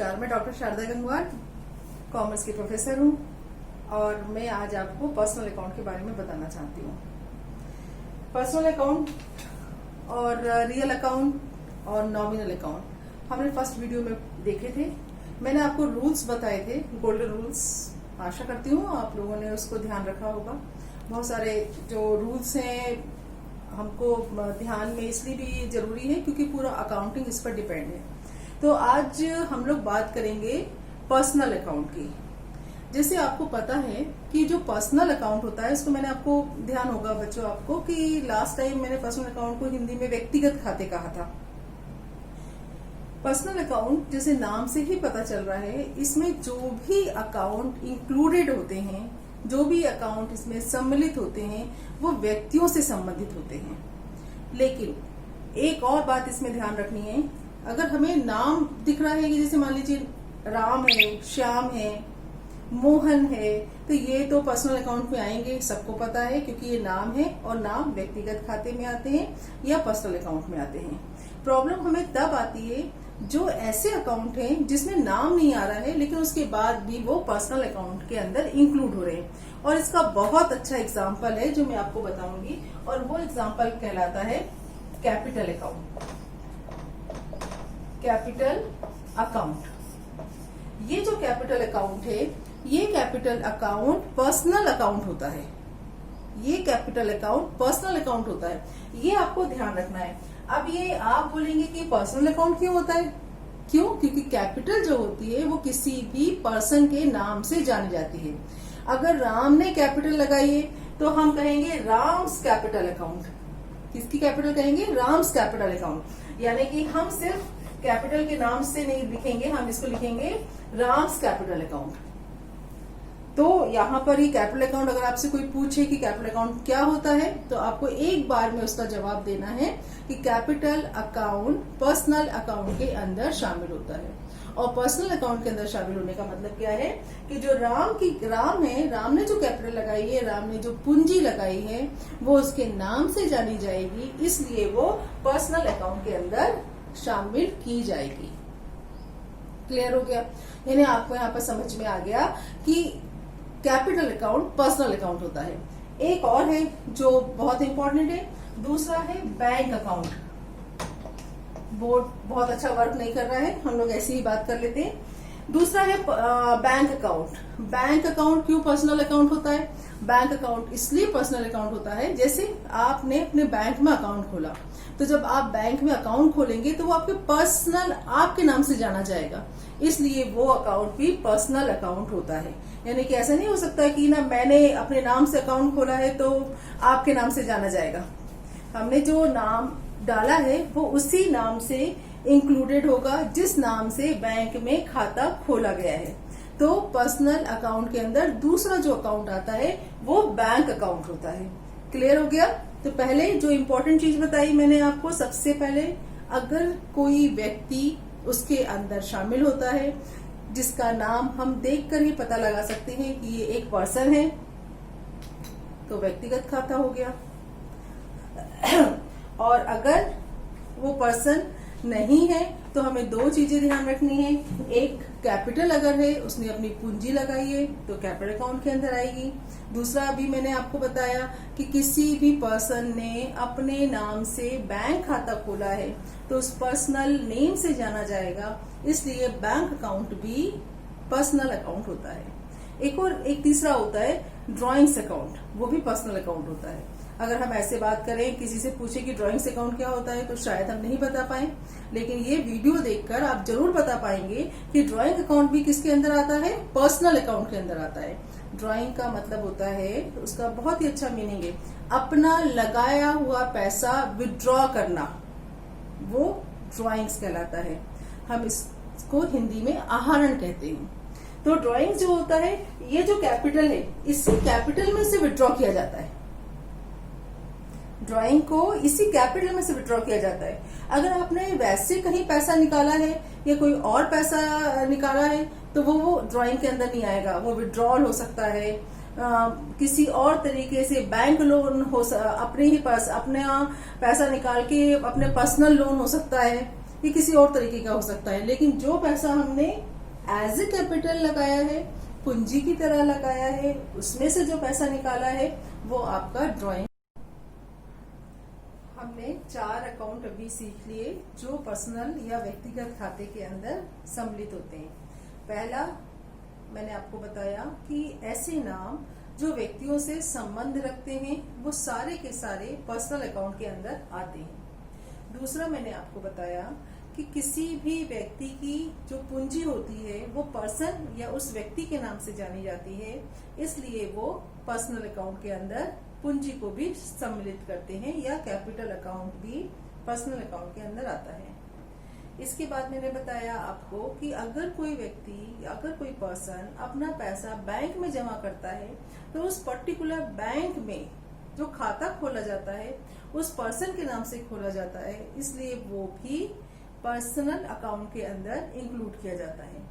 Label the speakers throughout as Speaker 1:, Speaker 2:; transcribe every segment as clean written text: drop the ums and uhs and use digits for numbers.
Speaker 1: नमस्कार, मैं doctor Sharda Gangwar commerce की प्रोफेसर हूँ और मैं आज आपको पर्सनल अकाउंट के बारे में बताना चाहती हूँ। पर्सनल अकाउंट और रियल अकाउंट और नॉमिनल अकाउंट हमने फर्स्ट वीडियो में देखे थे। मैंने आपको रूल्स बताए थे, गोल्डन रूल्स। आशा करती हूँ आप लोगों ने उसको ध्यान रखा होगा। बहुत सारे जो रूल्स हैं हमको ध्यान में इसलिए भी जरूरी है क्योंकि पूरा अकाउंटिंग इस पर डिपेंड है। तो आज हम लोग बात करेंगे पर्सनल अकाउंट की। जैसे आपको पता है कि जो पर्सनल अकाउंट होता है, इसको मैंने आपको ध्यान होगा बच्चों आपको कि लास्ट टाइम मैंने पर्सनल अकाउंट को हिंदी में व्यक्तिगत खाते कहा था। पर्सनल अकाउंट जैसे नाम से ही पता चल रहा है, इसमें जो भी अकाउंट इंक्लूडेड होते हैं, जो भी अकाउंट इसमें सम्मिलित होते हैं, वो व्यक्तियों से संबंधित होते हैं। लेकिन एक और बात इसमें ध्यान रखनी है, अगर हमें नाम दिख रहा है कि जैसे मान लीजिए राम है, श्याम है, मोहन है, तो ये तो पर्सनल अकाउंट में आएंगे, सबको पता है क्योंकि ये नाम है और नाम व्यक्तिगत खाते में आते हैं या पर्सनल अकाउंट में आते हैं। प्रॉब्लम हमें तब आती है जो ऐसे अकाउंट हैं जिसमें नाम नहीं आ रहा है लेकिन उसके बाद भी वो पर्सनल अकाउंट के अंदर इंक्लूड हो रहे हैं। और इसका बहुत अच्छा एग्जाम्पल है जो मैं आपको बताऊंगी, और वो एग्जाम्पल कहलाता है कैपिटल अकाउंट। कैपिटल अकाउंट, ये जो कैपिटल अकाउंट है, ये कैपिटल अकाउंट पर्सनल अकाउंट होता है। ये कैपिटल अकाउंट पर्सनल अकाउंट होता है, ये आपको ध्यान रखना है। अब ये आप बोलेंगे कि पर्सनल अकाउंट क्यों होता है? क्यों? क्योंकि कैपिटल जो होती है वो किसी भी पर्सन के नाम से जानी जाती है। अगर राम ने कैपिटल लगाई है तो हम कहेंगे राम्स कैपिटल अकाउंट। किसकी कैपिटल कहेंगे? Ram's capital account. यानी कि हम सिर्फ कैपिटल के नाम से नहीं लिखेंगे, हम इसको लिखेंगे राम्स कैपिटल अकाउंट। तो यहाँ पर ही कैपिटल अकाउंट, अगर आपसे कोई पूछे कि कैपिटल अकाउंट क्या होता है तो आपको एक बार में उसका जवाब देना है कि कैपिटल अकाउंट पर्सनल अकाउंट के अंदर शामिल होता है। और पर्सनल अकाउंट के अंदर शामिल होने का मतलब क्या है कि जो राम है, राम ने जो कैपिटल लगाई है, राम ने जो पूंजी लगाई है, वो उसके नाम से जानी जाएगी, इसलिए वो पर्सनल अकाउंट के अंदर शामिल की जाएगी। क्लियर हो गया? यानी आपको यहाँ पर समझ में आ गया कि कैपिटल अकाउंट पर्सनल अकाउंट होता है। एक और है जो बहुत इंपॉर्टेंट है, दूसरा है बैंक अकाउंट। बोर्ड बहुत अच्छा वर्क नहीं कर रहा है, हम लोग ऐसी ही बात कर लेते हैं। दूसरा है बैंक अकाउंट। बैंक अकाउंट क्यों पर्सनल अकाउंट होता है? बैंक अकाउंट इसलिए पर्सनल अकाउंट होता है, जैसे आपने अपने बैंक में अकाउंट खोला, तो जब आप बैंक में अकाउंट खोलेंगे तो वो आपके पर्सनल, आपके नाम से जाना जाएगा, इसलिए वो अकाउंट भी पर्सनल अकाउंट होता है। यानी कि ऐसा नहीं हो सकता कि ना मैंने अपने नाम से अकाउंट खोला है तो आपके नाम से जाना जाएगा। हमने जो नाम डाला है वो उसी नाम से इंक्लूडेड होगा जिस नाम से बैंक में खाता खोला गया है। तो पर्सनल अकाउंट के अंदर दूसरा जो अकाउंट आता है वो बैंक अकाउंट होता है। क्लियर हो गया? तो पहले जो इम्पोर्टेंट चीज बताई मैंने आपको, सबसे पहले अगर कोई व्यक्ति उसके अंदर शामिल होता है जिसका नाम हम देखकर ही पता लगा सकते हैं कि ये एक पर्सन है, तो व्यक्तिगत खाता हो गया। और अगर वो पर्सन नहीं है तो हमें दो चीजें ध्यान रखनी है। एक, कैपिटल अगर है, उसने अपनी पूंजी लगाई है तो कैपिटल अकाउंट के अंदर आएगी। दूसरा, अभी मैंने आपको बताया कि किसी भी पर्सन ने अपने नाम से बैंक खाता खोला है तो उस पर्सनल नेम से जाना जाएगा, इसलिए बैंक अकाउंट भी पर्सनल अकाउंट होता है। एक तीसरा होता है ड्रॉइंग्स अकाउंट, वो भी पर्सनल अकाउंट होता है। अगर हम ऐसे बात करें, किसी से पूछे कि ड्राइंग्स अकाउंट क्या होता है, तो शायद हम नहीं बता पाए, लेकिन ये वीडियो देखकर आप जरूर बता पाएंगे कि ड्राइंग अकाउंट भी किसके अंदर आता है? पर्सनल अकाउंट के अंदर आता है। ड्राइंग का मतलब होता है, उसका बहुत ही अच्छा मीनिंग है, अपना लगाया हुआ पैसा विड्रॉ करना, वो ड्राइंग्स कहलाता है। हम इसको हिंदी में आहरण कहते हैं। तो ड्राइंग जो होता है, ये जो कैपिटल है, इसी कैपिटल में से विड्रॉ किया जाता है। ड्राइंग को इसी कैपिटल में से विड्रॉ किया जाता है। अगर आपने वैसे कहीं पैसा निकाला है या कोई और पैसा निकाला है तो वो ड्राइंग के अंदर नहीं आएगा, वो विड्रॉल हो सकता है। किसी और तरीके से बैंक लोन हो, अपने ही पास अपना पैसा निकाल के अपने पर्सनल लोन हो सकता है, ये किसी और तरीके का हो सकता है। लेकिन जो पैसा हमने एज ए कैपिटल लगाया है, पूंजी की तरह लगाया है, उसमें से जो पैसा निकाला है वो आपका ड्राइंग। हमने 4 अकाउंट अभी सीख लिए जो पर्सनल या व्यक्तिगत खाते के अंदर सम्मिलित होते हैं। पहला मैंने आपको बताया कि ऐसे नाम जो व्यक्तियों से संबंध रखते हैं वो सारे के सारे पर्सनल अकाउंट के अंदर आते हैं। दूसरा मैंने आपको बताया कि किसी भी व्यक्ति की जो पूंजी होती है वो पर्सन या उस व्यक्ति के नाम से जानी जाती है, इसलिए वो पर्सनल अकाउंट के अंदर पूंजी को भी सम्मिलित करते हैं या कैपिटल अकाउंट भी पर्सनल अकाउंट के अंदर आता है। इसके बाद मैंने बताया आपको कि अगर कोई व्यक्ति, अगर कोई पर्सन अपना पैसा बैंक में जमा करता है तो उस पर्टिकुलर बैंक में जो खाता खोला जाता है उस पर्सन के नाम से खोला जाता है, इसलिए वो भी पर्सनल अकाउंट के अंदर इंक्लूड किया जाता है।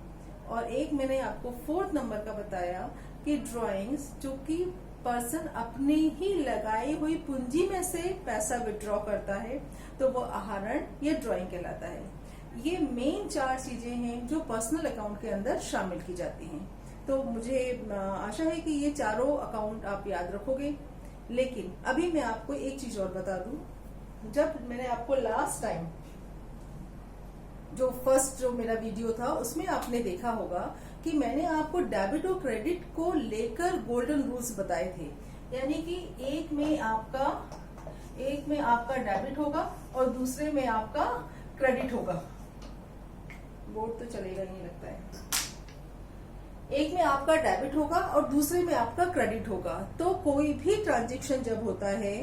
Speaker 1: और एक मैंने आपको 4th नंबर का बताया कि ड्राइंग्स जो कि पर्सन अपनी ही लगाई हुई पूंजी में से पैसा विड्रॉ करता है तो वो आहरण या ड्राइंग कहलाता है। ये मेन 4 चीजें हैं जो पर्सनल अकाउंट के अंदर शामिल की जाती हैं। तो मुझे आशा है कि ये चारों अकाउंट आप याद रखोगे। लेकिन अभी मैं आपको एक चीज और बता दूं, जब मैंने आपको लास्ट टाइम जो मेरा वीडियो था उसमें आपने देखा होगा कि मैंने आपको डेबिट और क्रेडिट को लेकर गोल्डन रूल्स बताए थे। यानी कि एक में आपका डेबिट होगा और दूसरे में आपका क्रेडिट होगा। बोर्ड तो चलेगा नहीं लगता है। एक में आपका डेबिट होगा और दूसरे में आपका क्रेडिट होगा। तो कोई भी ट्रांजैक्शन जब होता है,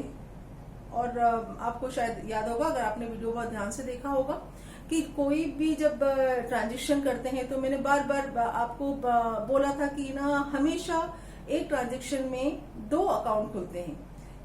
Speaker 1: और आपको शायद याद होगा अगर आपने वीडियो बहुत ध्यान से देखा होगा कि कोई भी जब ट्रांजैक्शन करते हैं तो मैंने बार बार आपको बोला था कि ना हमेशा एक ट्रांजैक्शन में 2 अकाउंट खुलते हैं,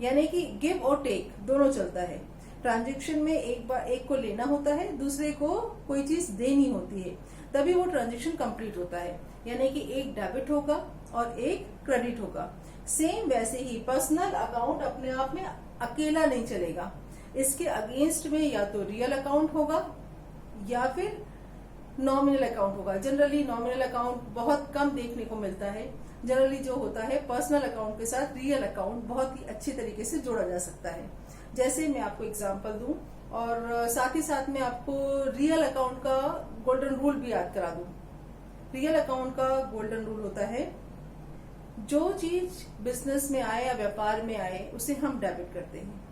Speaker 1: यानी कि गिव और टेक दोनों चलता है। ट्रांजैक्शन में एक को लेना होता है, दूसरे को कोई चीज देनी होती है, तभी वो ट्रांजैक्शन कंप्लीट होता है। यानी कि एक डेबिट होगा और एक क्रेडिट होगा। सेम वैसे ही पर्सनल अकाउंट अपने आप में अकेला नहीं चलेगा, इसके अगेंस्ट में या तो रियल अकाउंट होगा या फिर नॉमिनल अकाउंट होगा। जनरली नॉमिनल अकाउंट बहुत कम देखने को मिलता है। जनरली जो होता है पर्सनल अकाउंट के साथ रियल अकाउंट बहुत ही अच्छे तरीके से जोड़ा जा सकता है। जैसे मैं आपको एग्जांपल दूं और साथ ही साथ में आपको रियल अकाउंट का गोल्डन रूल भी याद करा दूं। रियल अकाउंट का गोल्डन रूल होता है, जो चीज बिजनेस में आए या व्यापार में आए उसे हम डेबिट करते हैं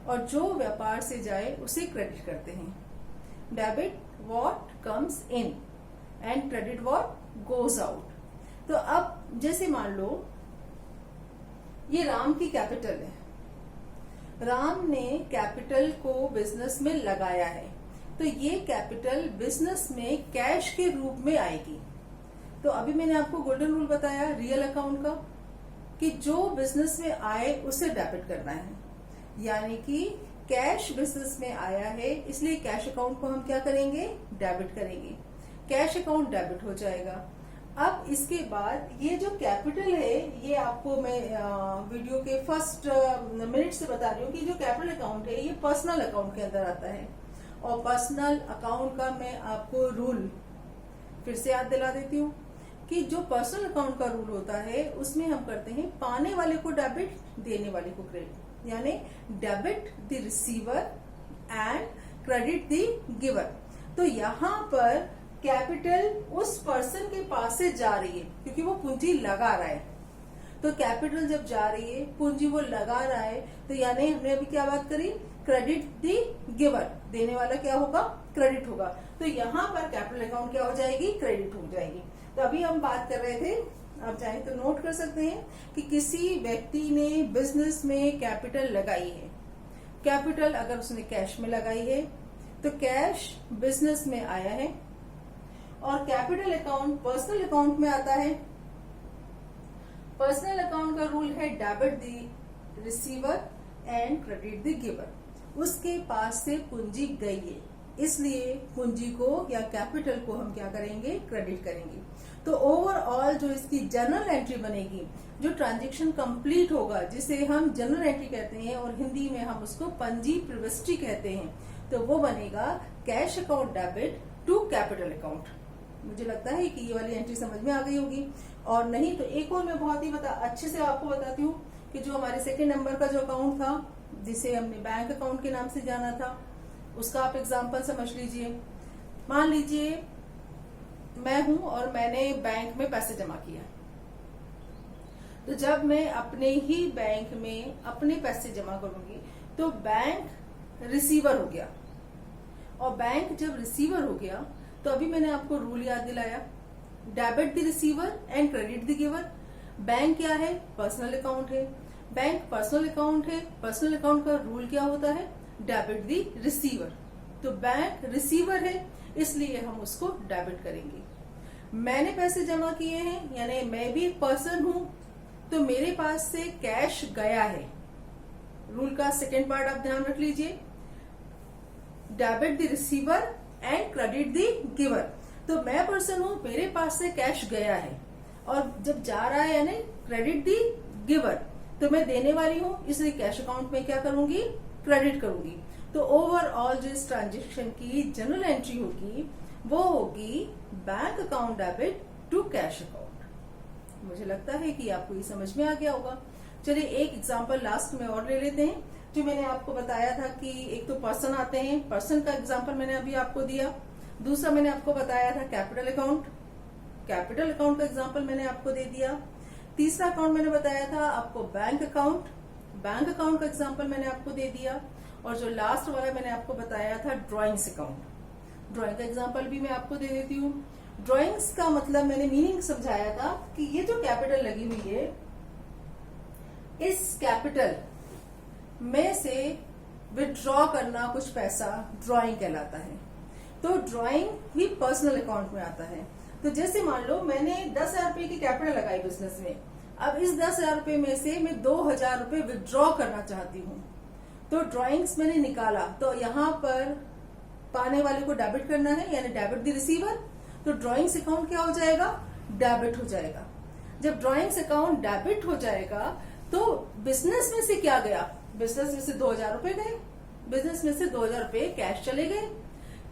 Speaker 1: और जो व्यापार से जाए उसे क्रेडिट करते हैं। Debit what comes in and credit what goes out. तो अब जैसे मान लो ये राम की कैपिटल है, राम ने कैपिटल को बिजनेस में लगाया है, तो ये कैपिटल बिजनेस में कैश के रूप में आएगी। तो अभी मैंने आपको गोल्डन रूल बताया रियल अकाउंट का कि जो बिजनेस में आए उसे डेबिट करना है। यानी कि कैश बिजनेस में आया है, इसलिए कैश अकाउंट को हम क्या करेंगे, डेबिट करेंगे। कैश अकाउंट डेबिट हो जाएगा। अब इसके बाद ये जो कैपिटल है, ये आपको मैं वीडियो के फर्स्ट मिनट से बता रही हूँ कि जो कैपिटल अकाउंट है ये पर्सनल अकाउंट के अंदर आता है। और पर्सनल अकाउंट का मैं आपको रूल फिर से याद दिला देती हूँ कि जो पर्सनल अकाउंट का रूल होता है उसमें हम करते हैं पाने वाले को डेबिट, देने वाले को क्रेडिट। यानी debit the receiver and credit the giver. तो यहाँ पर कैपिटल उस पर्सन के पास से जा रही है क्योंकि वो पूंजी लगा रहा है। तो कैपिटल जब जा रही है, पूंजी वो लगा रहा है, तो यानी हमने अभी क्या बात करी, क्रेडिट द गिवर, देने वाला क्या होगा, क्रेडिट होगा। तो यहाँ पर कैपिटल अकाउंट क्या हो जाएगी, क्रेडिट हो जाएगी। तो अभी हम बात कर रहे थे, आप चाहे तो नोट कर सकते हैं कि किसी व्यक्ति ने बिजनेस में कैपिटल लगाई है। कैपिटल अगर उसने कैश में लगाई है तो कैश बिजनेस में आया है और कैपिटल अकाउंट पर्सनल अकाउंट में आता है। पर्सनल अकाउंट का रूल है debit the receiver and credit the giver. उसके पास से पूंजी गई है, इसलिए पूंजी को या कैपिटल को हम क्या करेंगे, क्रेडिट करेंगे। तो ओवरऑल जो इसकी जर्नल एंट्री बनेगी, जो ट्रांजैक्शन कंप्लीट होगा, जिसे हम जर्नल एंट्री कहते हैं और हिंदी में हम उसको पंजी प्रविष्टि कहते हैं, तो वो बनेगा cash account debit to capital account. मुझे लगता है कि ये वाली एंट्री समझ में आ गई होगी, और नहीं तो एक और मैं बहुत ही अच्छे से आपको बताती हूँ कि जो हमारे सेकेंड नंबर का जो अकाउंट था, जिसे हमने बैंक अकाउंट के नाम से जाना था, उसका आप एग्जाम्पल समझ लीजिए। मान लीजिए मैं हूं और मैंने बैंक में पैसे जमा किया, तो जब मैं अपने ही बैंक में अपने पैसे जमा करूंगी तो बैंक रिसीवर हो गया, और बैंक जब रिसीवर हो गया तो अभी मैंने आपको रूल याद दिलाया, debit the receiver and credit the giver. Bank क्या है? पर्सनल अकाउंट है। बैंक पर्सनल अकाउंट है, पर्सनल अकाउंट का रूल क्या होता है? Debit the receiver. तो बैंक रिसीवर है, इसलिए हम उसको डेबिट करेंगे। मैंने पैसे जमा किए हैं, यानी मैं भी एक पर्सन हूं, तो मेरे पास से कैश गया है। रूल का सेकेंड पार्ट आप ध्यान रख लीजिए, debit the receiver and credit the giver. तो मैं पर्सन हूं, मेरे पास से कैश गया है, और जब जा रहा है यानी क्रेडिट द गिवर, तो मैं देने वाली हूं, इसलिए कैश अकाउंट में क्या करूंगी? क्रेडिट करूंगी। तो ओवरऑल जो इस ट्रांजेक्शन की जनरल एंट्री होगी वो होगी bank account debit to cash account. मुझे लगता है कि आपको ये समझ में आ गया होगा। चलिए एक एग्जांपल लास्ट में और ले लेते हैं। जो मैंने आपको बताया था कि एक तो पर्सन आते हैं, पर्सन का एग्जांपल मैंने अभी आपको दिया। दूसरा मैंने आपको बताया था कैपिटल अकाउंट, कैपिटल अकाउंट का एग्जांपल मैंने आपको दे दिया। तीसरा अकाउंट मैंने बताया था आपको बैंक अकाउंट, बैंक अकाउंट का एग्जांपल मैंने आपको दे दिया। और जो लास्ट वाला मैंने आपको बताया था ड्रॉइंग्स अकाउंट, ड्रॉइंग का एग्जांपल भी मैं आपको दे देती हूँ। ड्रॉइंग्स का मतलब मैंने मीनिंग समझाया था कि ये जो कैपिटल लगी हुई है, इस कैपिटल में से विथड्रॉ करना कुछ पैसा ड्रॉइंग कहलाता है। तो ड्रॉइंग भी पर्सनल अकाउंट में आता है। तो जैसे मान लो मैंने 10,000 रुपए की कैपिटल लगाई बिजनेस में, अब इस 10,000 रुपए में से मैं 2,000 रुपए विथड्रॉ करना चाहती हूँ, तो ड्रॉइंग्स मैंने निकाला, तो यहाँ पर पाने वाले को डेबिट करना है, यानी डेबिट द रिसीवर। तो ड्रॉइंग्स अकाउंट क्या हो जाएगा? डेबिट हो जाएगा। जब ड्रॉइंग्स अकाउंट डेबिट हो जाएगा तो बिजनेस में से क्या गया? बिजनेस में से 2,000 रुपए गए, बिजनेस में से 2,000 रुपए कैश चले गए।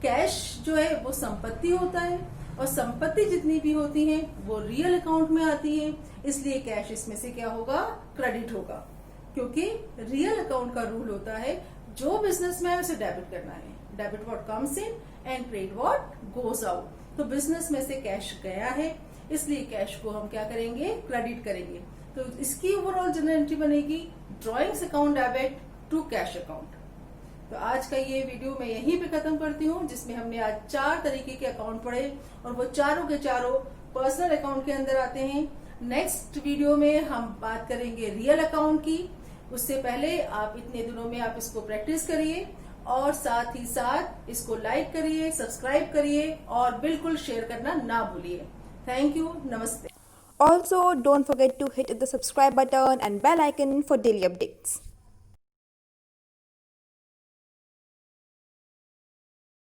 Speaker 1: कैश जो है वो संपत्ति होता है, और संपत्ति जितनी भी होती है वो रियल अकाउंट में आती है, इसलिए कैश इसमें से क्या होगा? क्रेडिट होगा, क्योंकि रियल अकाउंट का रूल होता है जो बिजनेस में है उसे डेबिट करना है। Debit what comes in and credit what goes out. तो बिजनेस में से कैश गया है, इसलिए कैश को हम क्या करेंगे? क्रेडिट करेंगे। तो इसकी ओवरऑल जनरल एंट्री बनेगी drawings account debit to cash account. तो आज का ये वीडियो मैं यहीं पे खत्म करती हूँ, जिसमें हमने आज 4 तरीके के अकाउंट पढ़े, और वो चारों के चारों पर्सनल अकाउंट के अंदर आते हैं। नेक्स्ट वीडियो में हम बात करेंगे रियल अकाउंट की। उससे पहले आप इतने दिनों में आप इसको प्रैक्टिस करिए, और साथ ही साथ इसको लाइक करिए, सब्सक्राइब करिए, और बिल्कुल शेयर करना ना भूलिए। थैंक यू, नमस्ते।
Speaker 2: Also, don't forget to hit the subscribe button and bell icon for daily updates.